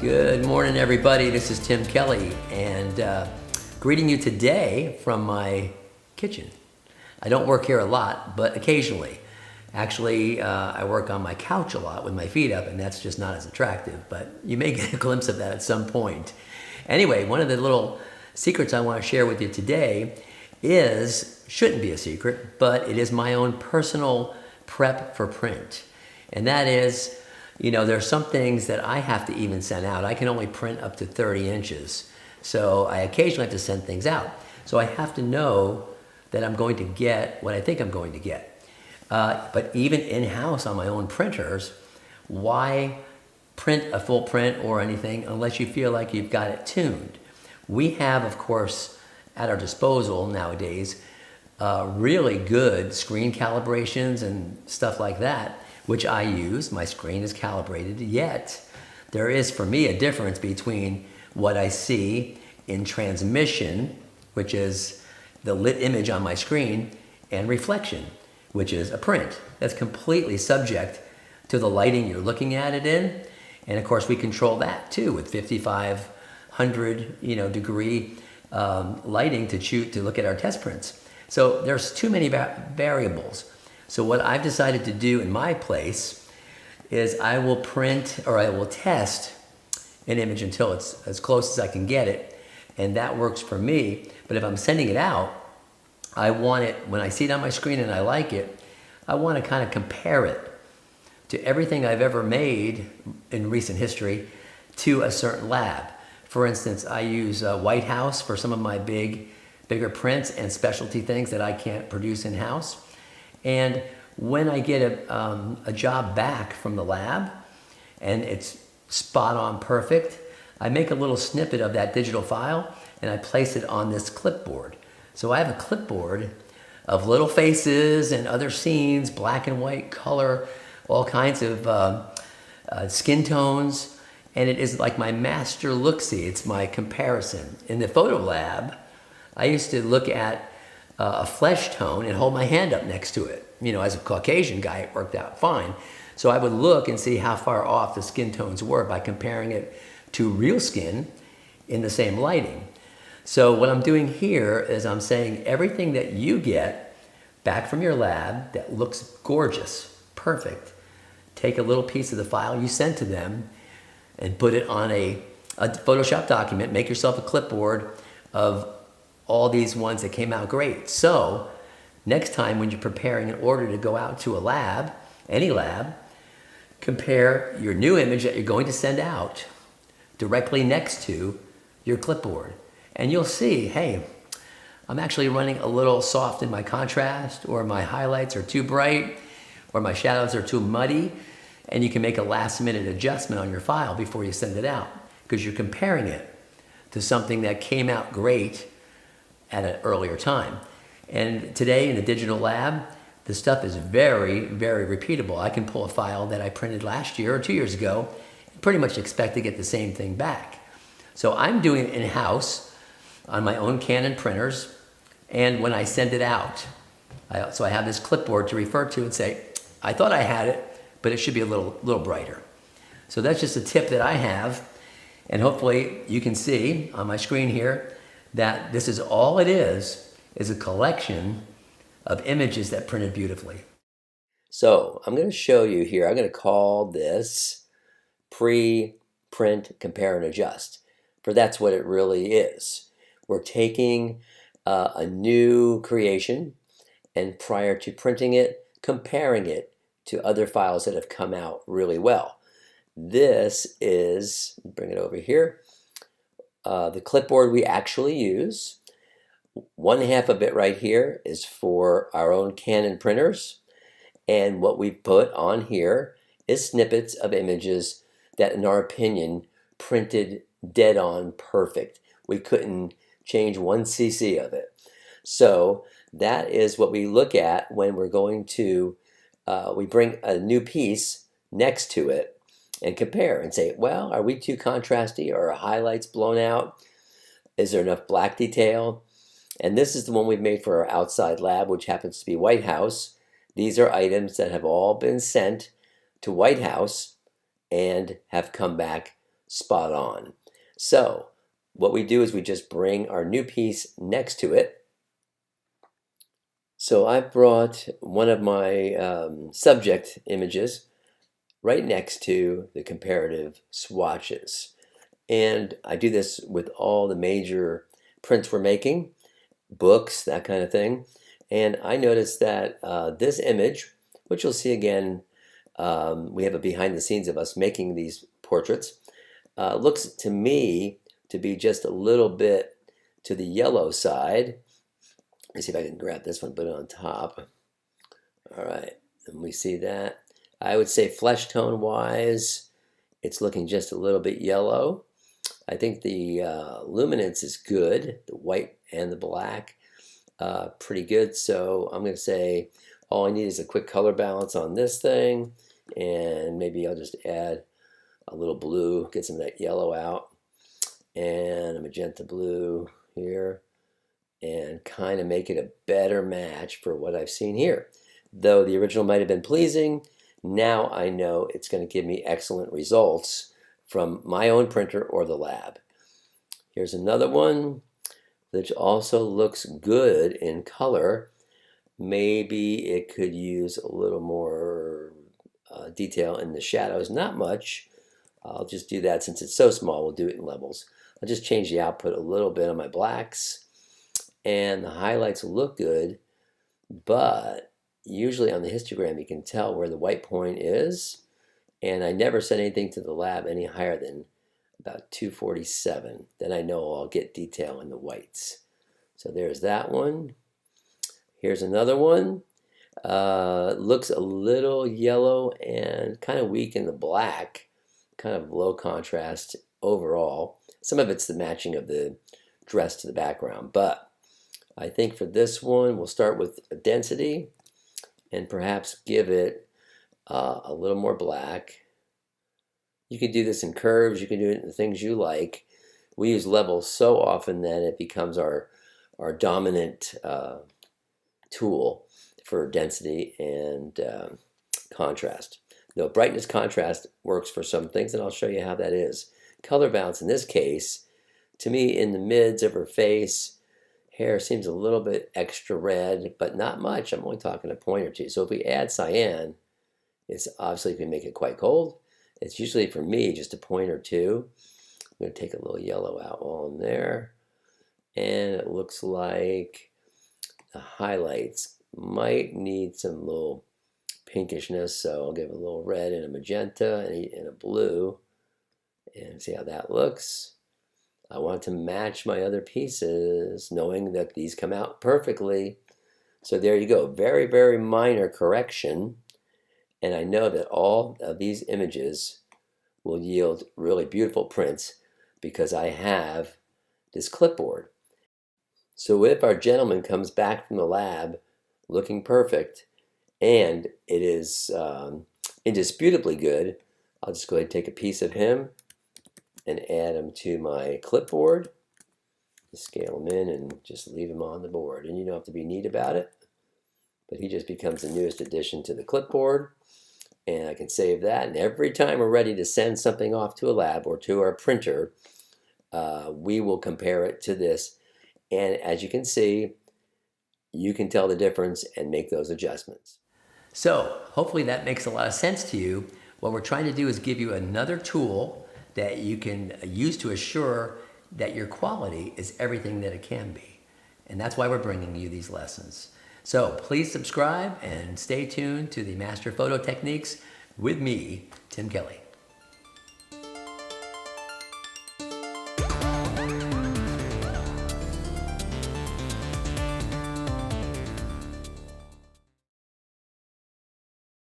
Good morning, everybody. This is Tim Kelly, and greeting you today from my kitchen. I don't work here a lot, but occasionally. Actually, I work on my couch a lot with my feet up, and that's just not as attractive, but you may get a glimpse of that at some point. Anyway, one of the little secrets I want to share with you today shouldn't be a secret, but it is my own personal prep for print. And that is, there's some things that I have to even send out. I can only print up to 30 inches. So I occasionally have to send things out. So I have to know that I'm going to get what I think I'm going to get. But even in-house on my own printers, why print a full print or anything unless you feel like you've got it tuned? We have, of course, at our disposal nowadays, really good screen calibrations and stuff like that, which I use. My screen is calibrated, yet there is for me a difference between what I see in transmission, which is the lit image on my screen, and reflection, which is a print. That's completely subject to the lighting you're looking at it in. And of course we control that too with 5500 degree lighting to look at our test prints. So there's too many variables. So what I've decided to do in my place is I will print, or I will test an image until it's as close as I can get it, and that works for me. But if I'm sending it out, I want it, when I see it on my screen and I like it, I want to kind of compare it to everything I've ever made in recent history to a certain lab. For instance, I use White House for some of my bigger prints and specialty things that I can't produce in-house. And when I get a job back from the lab and it's spot on perfect, I make a little snippet of that digital file and I place it on this clipboard. So I have a clipboard of little faces and other scenes, black and white, color, all kinds of skin tones, and it is like my master look-see. It's my comparison. In the photo lab, I used to look at a flesh tone and hold my hand up next to it. As a Caucasian guy, it worked out fine. So I would look and see how far off the skin tones were by comparing it to real skin in the same lighting. So what I'm doing here is I'm saying everything that you get back from your lab that looks gorgeous, perfect, take a little piece of the file you sent to them and put it on a Photoshop document, make yourself a clipboard of all these ones that came out great. So next time when you're preparing an order to go out to a lab, any lab, compare your new image that you're going to send out directly next to your clipboard. And you'll see, hey, I'm actually running a little soft in my contrast, or my highlights are too bright, or my shadows are too muddy. And you can make a last minute adjustment on your file before you send it out, because you're comparing it to something that came out great at an earlier time. And today in the digital lab, the stuff is very, very repeatable. I can pull a file that I printed last year or 2 years ago and pretty much expect to get the same thing back. So I'm doing it in-house on my own Canon printers, and when I send it out, so I have this clipboard to refer to and say, I thought I had it, but it should be a little brighter. So that's just a tip that I have, and hopefully you can see on my screen here that this is all it is a collection of images that printed beautifully. So I'm going to show you here, I'm going to call this pre-print compare and adjust, for that's what it really is. We're taking a new creation and prior to printing it, comparing it to other files that have come out really well. This is, bring it over here, the clipboard we actually use. One half of it right here is for our own Canon printers, and what we put on here is snippets of images that, in our opinion, printed dead on perfect. We couldn't change 1 cc of it. So that is what we look at when we're going to, we bring a new piece next to it and compare and say, well, are we too contrasty? Or are highlights blown out? Is there enough black detail? And this is the one we've made for our outside lab, which happens to be White House. These are items that have all been sent to White House and have come back spot on. So what we do is we just bring our new piece next to it. So I brought one of my subject images right next to the comparative swatches. And I do this with all the major prints we're making, books, that kind of thing. And I noticed that this image, which you'll see again, we have a behind the scenes of us making these portraits, looks to me to be just a little bit to the yellow side. Let me see if I can grab this one, put it on top. All right, and we see that. I would say flesh tone wise, it's looking just a little bit yellow. I think the luminance is good, the white and the black, pretty good. So I'm going to say all I need is a quick color balance on this thing, and maybe I'll just add a little blue, get some of that yellow out, and a magenta blue here, and kind of make it a better match for what I've seen here. Though the original might have been pleasing, now I know it's going to give me excellent results from my own printer or the lab. Here's another one which also looks good in color. Maybe it could use a little more detail in the shadows. Not much. I'll just do that since it's so small. We'll do it in levels. I'll just change the output a little bit on my blacks, and the highlights look good, but usually on the histogram you can tell where the white point is, and I never set anything to the lab any higher than about 247. Then I know I'll get detail in the whites. So there's that one. Here's another one. Looks a little yellow and kind of weak in the black, kind of low contrast overall. Some of it's the matching of the dress to the background, but I think for this one we'll start with a density and perhaps give it a little more black. You can do this in curves, you can do it in the things you like. We use levels so often that it becomes our dominant tool for density and contrast. Though brightness contrast works for some things, and I'll show you how that is. Color balance in this case, to me in the mids of her face, hair seems a little bit extra red, but not much. I'm only talking a point or two. So if we add cyan, it's obviously going to make it quite cold. It's usually for me just a point or two. I'm going to take a little yellow out on there. And it looks like the highlights might need some little pinkishness, so I'll give a little red and a magenta and a blue, and see how that looks. I want to match my other pieces, knowing that these come out perfectly. So there you go, very, very minor correction, and I know that all of these images will yield really beautiful prints because I have this clipboard. So if our gentleman comes back from the lab looking perfect, and it is indisputably good, I'll just go ahead and take a piece of him and add him to my clipboard. Just scale him in and just leave him on the board. And you don't have to be neat about it, but he just becomes the newest addition to the clipboard. And I can save that, and every time we're ready to send something off to a lab or to our printer, we will compare it to this. And as you can see, you can tell the difference and make those adjustments. So hopefully that makes a lot of sense to you. What we're trying to do is give you another tool that you can use to assure that your quality is everything that it can be. And that's why we're bringing you these lessons. So please subscribe and stay tuned to the Master Photo Techniques with me, Tim Kelly.